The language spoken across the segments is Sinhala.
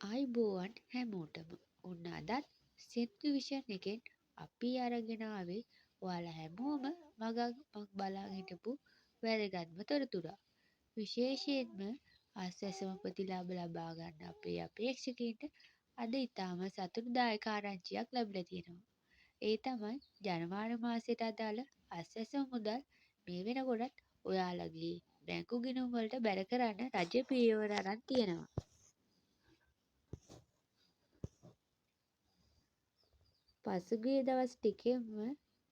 ආයිබෝවන් හැමෝටම ඔන්න අදත් සෙන්ටිවිෂන් එකෙන් අපි අරගෙන ආවේ ඔයාලා හැමෝම මගක් බලාගෙන හිටපු වැදගත්ම තොරතුරක්. විශේෂයෙන්ම ආස්වාසම ප්‍රතිලාභ ලබා ගන්න අපේ අපේක්ෂකයින්ට අද ඉතාම සතුටුදායක ආරංචියක් ලැබිලා තියෙනවා. ඒ තමයි ජනවාරි මාසයට අදාළ ආස්වාසම මුදල් මේ වෙනකොටත් ඔයාලගේ බැංකු ගිණුම් වලට බැර කරන්න රජය පියවර අරන් තියෙනවා. පසුගිය දවස් ටිකෙම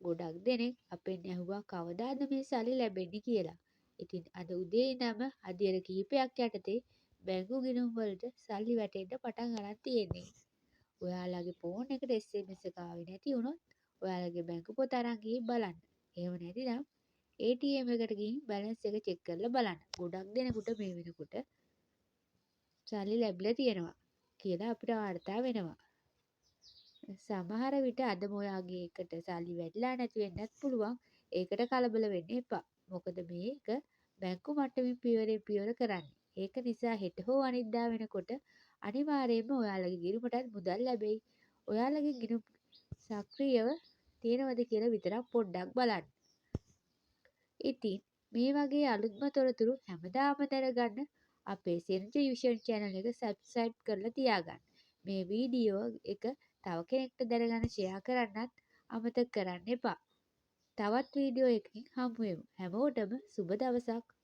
ගොඩක් දෙනෙක් අපෙන් ඇහුවා කවදාද මේ සල්ලි ලැබෙන්නේ කියලා. ඉතින් අද උදේ ඉඳන්ම අදියර කිහිපයක් යටතේ බැංකු ගිණුම් වලට සල්ලි වැටෙන්න පටන් අරන් තියෙන්නේ. ඔයාලගේ ෆෝන් එකට SMS එක ආවේ නැති වුණොත් ඔයාලගේ බැංකු පොත අරන් ගිහින් බලන්න. එහෙම නැතිනම් ATM එකට ගිහින් බැලන්ස් එක චෙක් කරලා බලන්න. ගොඩක් දෙනෙකුට මේ වෙනකොට සල්ලි ලැබිලා තියෙනවා කියලා අපිට වාර්තා වෙනවා. සමහර විට අදම ඔයාගේ එකට සල්ලි වැටිලා නැති වෙන්නත් පුළුවන්. ඒකට කලබල වෙන්න එපා. මොකද මේක බැංකු මට්ටමින් පියවරෙන් පියවර කරන්නේ. ඒක නිසා හෙට හෝ අනිද්දා වෙනකොට අනිවාර්යයෙන්ම ඔයාලගේ ගිණුමටත් මුදල් ලැබෙයි. ඔයාලගේ ගිණුම් සක්‍රියව තියෙනවද කියලා විතරක් පොඩ්ඩක් බලන්න. ඉතින් මේ වගේ අලුත්ම තොරතුරු හැමදාම දැනගන්න අපේ සෙන්ටිවිෂන් channel එක subscribe කරලා තියාගන්න. මේ වීඩියෝ එක තව කෙනෙක්ට දැනගන්න ෂෙයා කරන්නත් අමතක කරන්න එපා. තවත් වීඩියෝ එකකින් හමු වෙමු. හැමෝටම සුබ දවසක්.